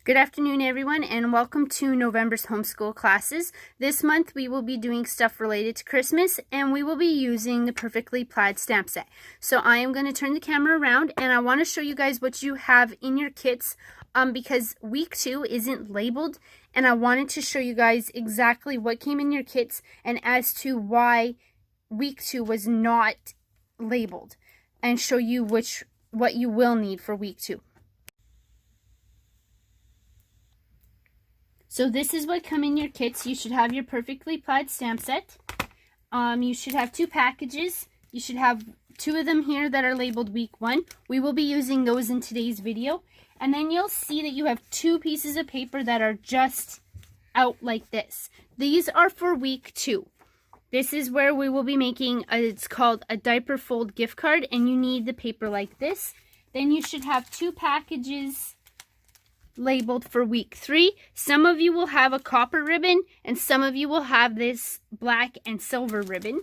Good afternoon, everyone, and welcome to November's homeschool classes. This month we will be doing stuff related to Christmas, and we will be using the Perfectly Plaid stamp set. So I am going to turn the camera around, and I want to show you guys what you have in your kits because week 2 isn't labeled, and I wanted to show you guys exactly what came in your kits and as to why week 2 was not labeled, and show you what you will need for week 2. So this is what come in your kits. You should have your Perfectly Plaid stamp set. You should have 2 packages. You should have 2 of them here that are labeled week 1. We will be using those in today's video. And then you'll see that you have 2 pieces of paper that are just out like this. These are for week 2. This is where we will be making, it's called a diaper fold gift card, and you need the paper like this. Then you should have 2 packages labeled for week 3. Some of you will have a copper ribbon, and some of you will have this black and silver ribbon.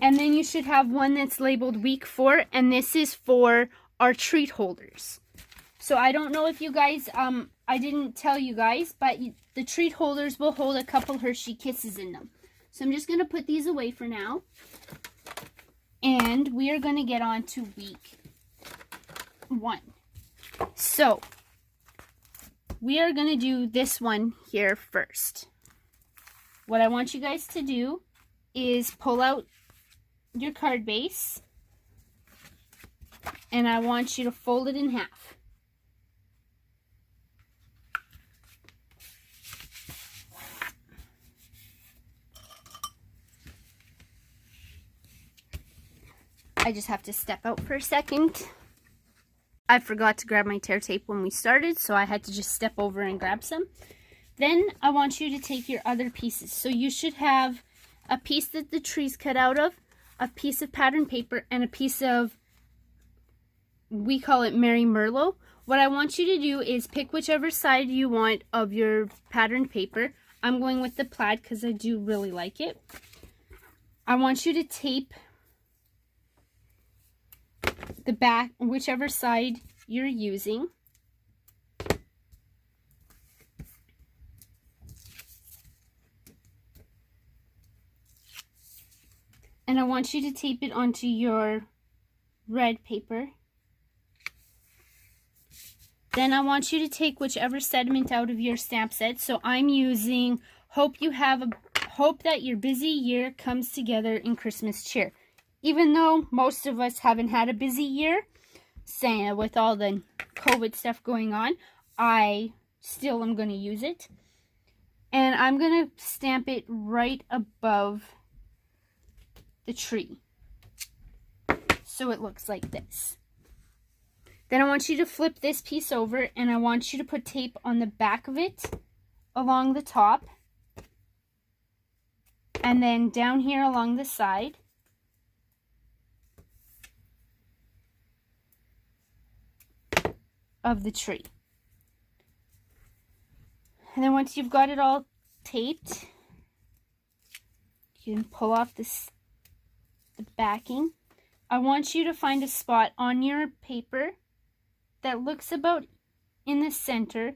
And then you should have one that's labeled week 4, and this is for our treat holders. So I don't know if you guys, I didn't tell you guys, but the treat holders will hold a couple Hershey Kisses in them. So I'm just going to put these away for now. And we are going to get on to week 1. So, we are going to do this one here first. What I want you guys to do is pull out your card base, and I want you to fold it in half. I just have to step out for a second. I forgot to grab my tear tape when we started, so I had to just step over and grab some. Then I want you to take your other pieces. So you should have a piece that the tree's cut out of, a piece of pattern paper, and a piece of, we call it Merry Merlot. What I want you to do is pick whichever side you want of your patterned paper. I'm going with the plaid because I do really like it. I want you to tape the back, whichever side you're using. And I want you to tape it onto your red paper. Then I want you to take whichever sediment out of your stamp set. So I'm using hope that your busy year comes together in Christmas cheer. Even though most of us haven't had a busy year, saying with all the COVID stuff going on, I still am going to use it. And I'm going to stamp it right above the tree. So it looks like this. Then I want you to flip this piece over, and I want you to put tape on the back of it along the top. And then down here along the side. Of the tree. And then once you've got it all taped, you can pull off the backing. I want you to find a spot on your paper that looks about in the center,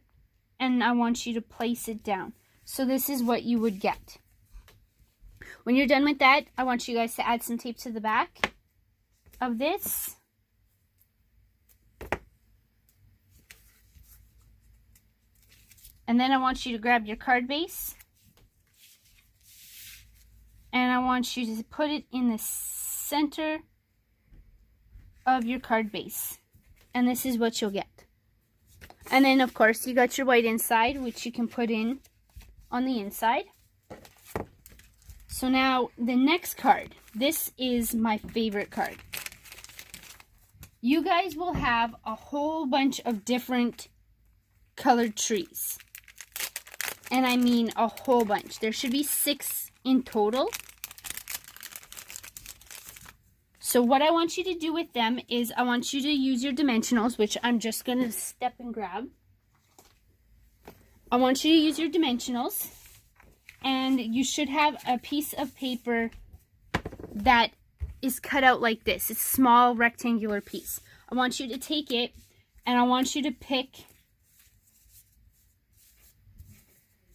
and I want you to place it down. So this is what you would get. When you're done with that, I want you guys to add some tape to the back of this. And then I want you to grab your card base, and I want you to put it in the center of your card base. And this is what you'll get. And then, of course, you got your white inside, which you can put in on the inside. So now, the next card. This is my favorite card. You guys will have a whole bunch of different colored trees. And I mean a whole bunch. There should be 6 in total. So what I want you to do with them is I want you to use your dimensionals, which I'm just going to step and grab. I want you to use your dimensionals. And you should have a piece of paper that is cut out like this. It's a small rectangular piece. I want you to take it, and I want you to pick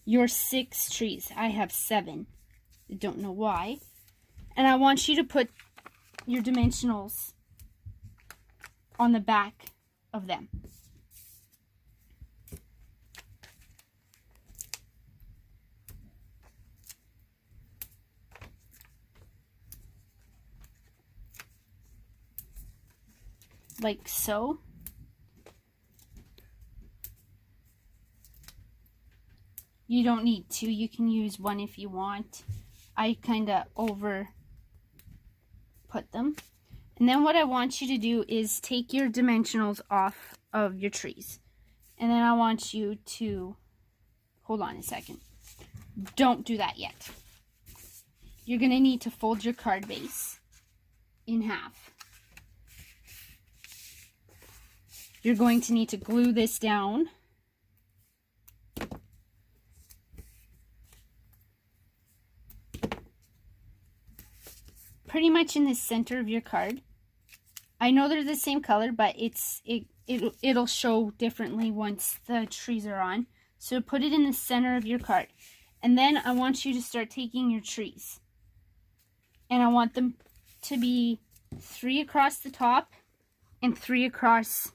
your 6 trees. I have 7. I don't know why. And I want you to put your dimensionals on the back of them. Like so. You don't need 2, you can use 1 if you want. I kind of over put them. And then what I want you to do is take your dimensionals off of your trees. And then I want you to, hold on a second. Don't do that yet. You're going to need to fold your card base in half. You're going to need to glue this down. Pretty much in the center of your card. I know they're the same color, but it'll show differently once the trees are on. So put it in the center of your card. And then I want you to start taking your trees. And I want them to be 3 across the top and 3 across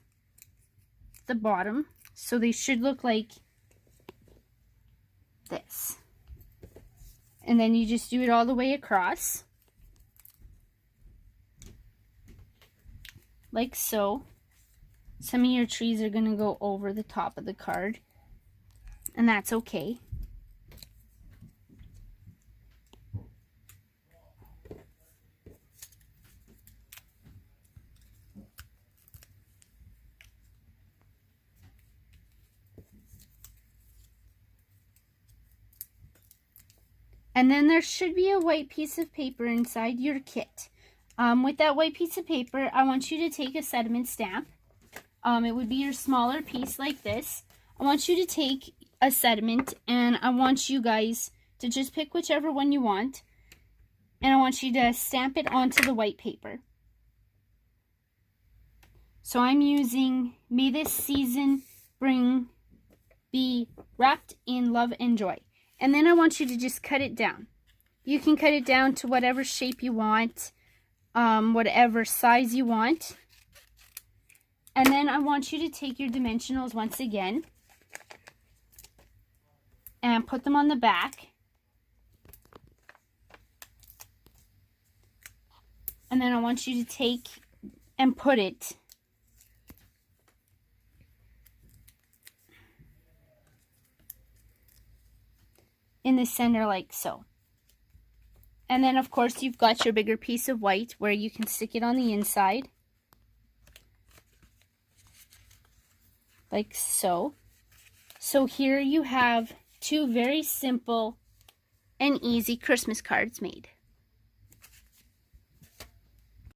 the bottom. So they should look like this. And then you just do it all the way across. Like so. Some of your trees are going to go over the top of the card, and that's okay. And then there should be a white piece of paper inside your kit. With that white piece of paper, I want you to take a sediment stamp. It would be your smaller piece like this. I want you to take a sediment, and I want you guys to just pick whichever one you want. And I want you to stamp it onto the white paper. So I'm using, may this season be wrapped in love and joy. And then I want you to just cut it down. You can cut it down to whatever shape you want. Whatever size you want. And then I want you to take your dimensionals once again and put them on the back. And then I want you to take and put it in the center like so. And then, of course, you've got your bigger piece of white where you can stick it on the inside. Like so. So here you have 2 very simple and easy Christmas cards made.